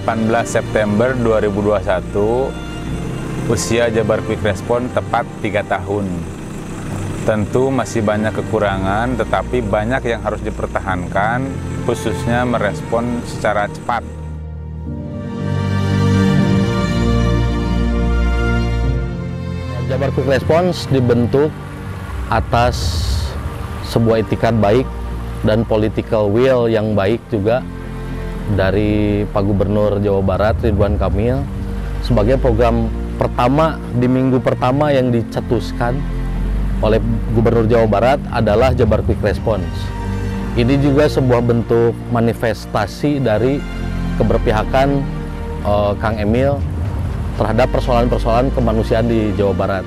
18 September 2021, usia Jabar Quick Response tepat 3 tahun. Tentu masih banyak kekurangan, tetapi banyak yang harus dipertahankan, khususnya merespon secara cepat. Jabar Quick Response dibentuk atas sebuah itikat baik dan political will yang baik juga dari Pak Gubernur Jawa Barat Ridwan Kamil sebagai program pertama di minggu pertama yang dicetuskan oleh Gubernur Jawa Barat adalah Jabar Quick Response. Ini juga sebuah bentuk manifestasi dari keberpihakan Kang Emil terhadap persoalan-persoalan kemanusiaan di Jawa Barat.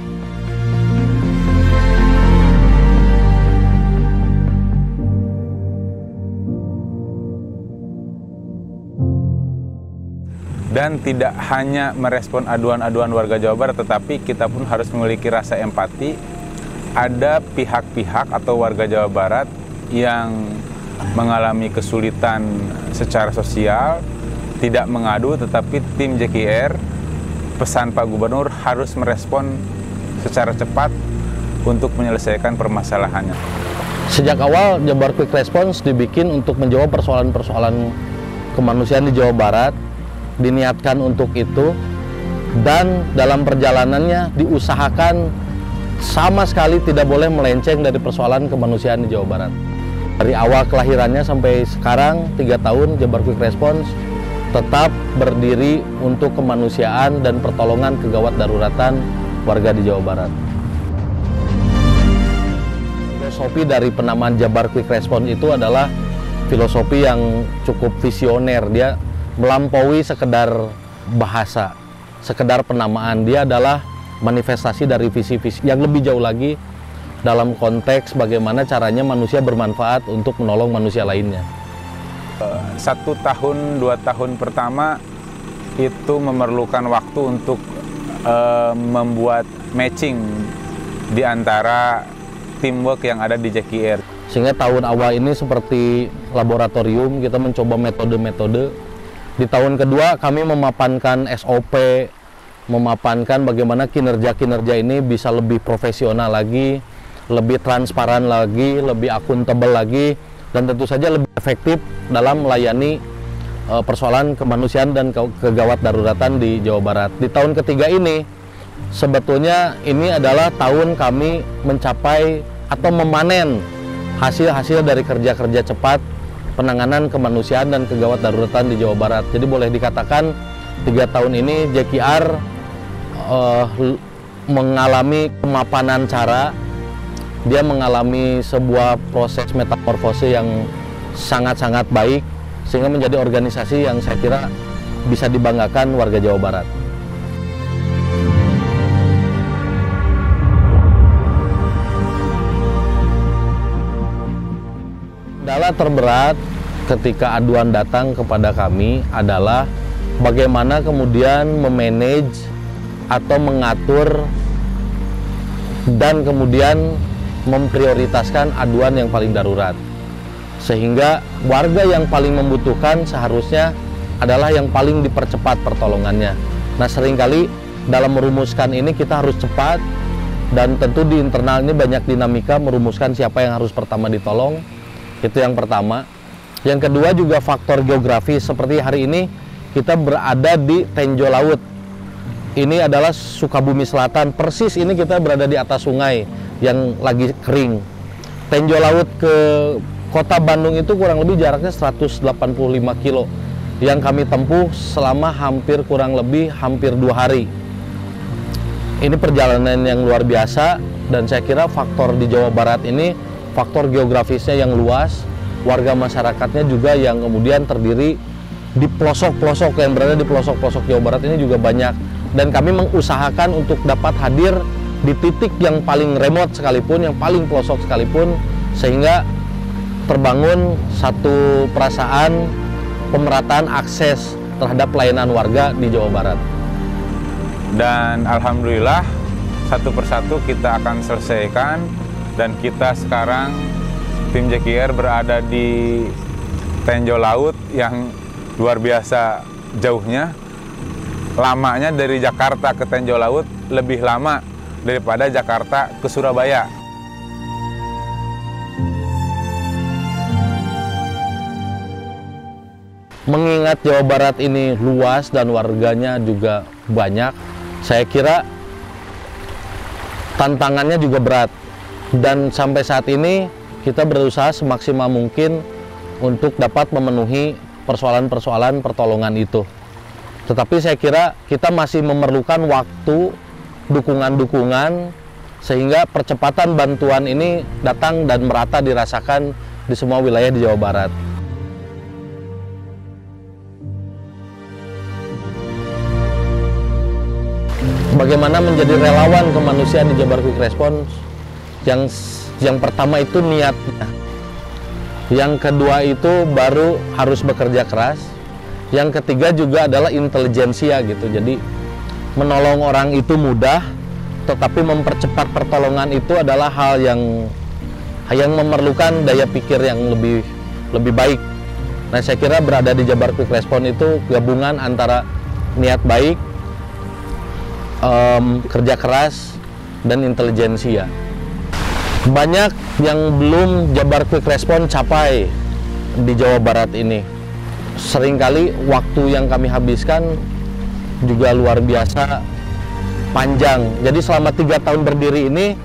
Dan tidak hanya merespon aduan-aduan warga Jawa Barat, tetapi kita pun harus memiliki rasa empati. Ada pihak-pihak atau warga Jawa Barat yang mengalami kesulitan secara sosial, tidak mengadu, tetapi tim JKR, pesan Pak Gubernur harus merespon secara cepat untuk menyelesaikan permasalahannya. Sejak awal Jabar Quick Response dibikin untuk menjawab persoalan-persoalan kemanusiaan di Jawa Barat, diniatkan untuk itu, dan dalam perjalanannya diusahakan sama sekali tidak boleh melenceng dari persoalan kemanusiaan di Jawa Barat. Dari awal kelahirannya sampai sekarang 3 tahun, Jabar Quick Response tetap berdiri untuk kemanusiaan dan pertolongan kegawat daruratan warga di Jawa Barat. Filosofi dari penamaan Jabar Quick Response itu adalah filosofi yang cukup visioner. Dia melampaui sekedar bahasa, sekedar penamaan. Dia adalah manifestasi dari visi-visi yang lebih jauh lagi dalam konteks bagaimana caranya manusia bermanfaat untuk menolong manusia lainnya. 1 tahun, 2 tahun pertama itu memerlukan waktu untuk membuat matching di antara teamwork yang ada di JKR. Sehingga tahun awal ini seperti laboratorium, kita mencoba metode-metode. Di tahun kedua kami memapankan SOP, memapankan bagaimana kinerja-kinerja ini bisa lebih profesional lagi, lebih transparan lagi, lebih akuntabel lagi, dan tentu saja lebih efektif dalam melayani persoalan kemanusiaan dan kegawat daruratan di Jawa Barat. Di tahun ketiga ini, sebetulnya ini adalah tahun kami mencapai atau memanen hasil-hasil dari kerja-kerja cepat penanganan kemanusiaan dan kegawat daruratan di Jawa Barat. Jadi boleh dikatakan 3 tahun ini JKR mengalami kemapanan cara, dia mengalami sebuah proses metamorfose yang sangat-sangat baik, sehingga menjadi organisasi yang saya kira bisa dibanggakan warga Jawa Barat. Kendala terberat ketika aduan datang kepada kami adalah bagaimana kemudian memanage atau mengatur dan kemudian memprioritaskan aduan yang paling darurat, sehingga warga yang paling membutuhkan seharusnya adalah yang paling dipercepat pertolongannya. Nah, seringkali dalam merumuskan ini kita harus cepat, dan tentu di internal ini banyak dinamika merumuskan siapa yang harus pertama ditolong. Itu yang pertama. Yang kedua juga faktor geografis, seperti hari ini kita berada di Tenjo Laut. Ini adalah Sukabumi Selatan, persis ini kita berada di atas sungai yang lagi kering. Tenjo Laut ke kota Bandung itu kurang lebih jaraknya 185 kilo yang kami tempuh selama kurang lebih hampir 2 hari. Ini perjalanan yang luar biasa, dan saya kira faktor di Jawa Barat ini, faktor geografisnya yang luas, warga masyarakatnya juga yang kemudian terdiri di pelosok-pelosok, yang berada di pelosok-pelosok Jawa Barat ini juga banyak. Dan kami mengusahakan untuk dapat hadir di titik yang paling remote sekalipun, yang paling pelosok sekalipun, sehingga terbangun satu perasaan pemerataan akses terhadap pelayanan warga di Jawa Barat. Dan alhamdulillah satu persatu kita akan selesaikan, dan kita sekarang tim JKR berada di Tenjo Laut yang luar biasa jauhnya, lamanya dari Jakarta ke Tinjau Laut lebih lama daripada Jakarta ke Surabaya. Mengingat Jawa Barat ini luas dan warganya juga banyak, saya kira tantangannya juga berat. Dan sampai saat ini kita berusaha semaksimal mungkin untuk dapat memenuhi persoalan-persoalan pertolongan itu. Tetapi saya kira kita masih memerlukan waktu, dukungan-dukungan, sehingga percepatan bantuan ini datang dan merata dirasakan di semua wilayah di Jawa Barat. Bagaimana menjadi relawan kemanusiaan di Jabar Quick Response? Yang pertama itu niatnya. Yang kedua itu baru harus bekerja keras. Yang ketiga juga adalah intelijensia gitu. Jadi menolong orang itu mudah, tetapi mempercepat pertolongan itu adalah hal yang memerlukan daya pikir yang lebih baik. Nah, saya kira berada di Jabar Quick Response itu gabungan antara niat baik, kerja keras, dan intelijensia. Banyak yang belum Jabar Quick Response capai di Jawa Barat ini. Seringkali waktu yang kami habiskan juga luar biasa panjang. Jadi selama 3 tahun berdiri ini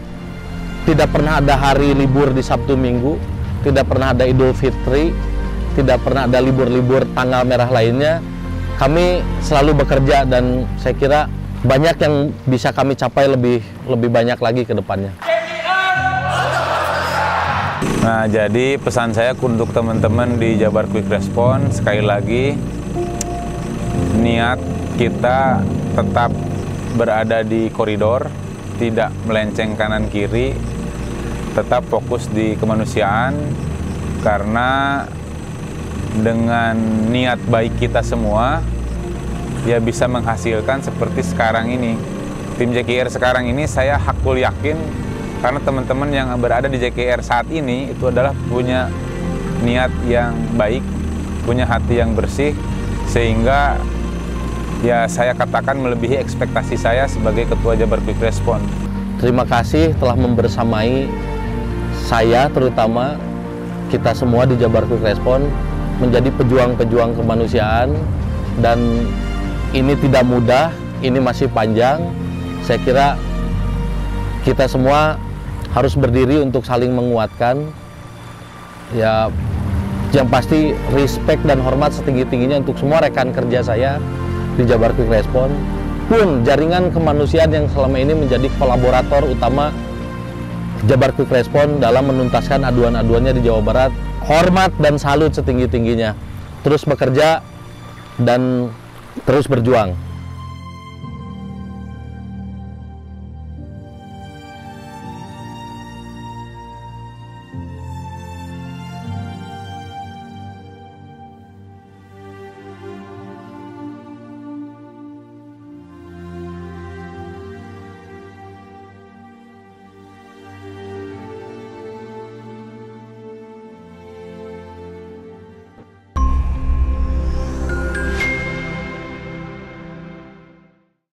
tidak pernah ada hari libur di Sabtu Minggu, tidak pernah ada Idul Fitri, tidak pernah ada libur-libur tanggal merah lainnya. Kami selalu bekerja dan saya kira banyak yang bisa kami capai lebih banyak lagi ke depannya. Nah, jadi pesan saya untuk teman-teman di Jabar Quick Response, sekali lagi, niat kita tetap berada di koridor, tidak melenceng kanan kiri, tetap fokus di kemanusiaan, karena dengan niat baik kita semua, ya bisa menghasilkan seperti sekarang ini. Tim JKR sekarang ini saya hakul yakin, karena teman-teman yang berada di JKR saat ini itu adalah punya niat yang baik, punya hati yang bersih, sehingga ya saya katakan melebihi ekspektasi saya sebagai Ketua Jabar Quick Response. Terima kasih telah membersamai saya, terutama kita semua di Jabar Quick Response menjadi pejuang-pejuang kemanusiaan, dan ini tidak mudah, ini masih panjang. Saya kira kita semua harus berdiri untuk saling menguatkan. Ya, yang pasti respect dan hormat setinggi-tingginya untuk semua rekan kerja saya di Jabar Quick Response, pun jaringan kemanusiaan yang selama ini menjadi kolaborator utama Jabar Quick Response dalam menuntaskan aduan-aduannya di Jawa Barat. Hormat dan salut setinggi-tingginya. Terus bekerja dan terus berjuang.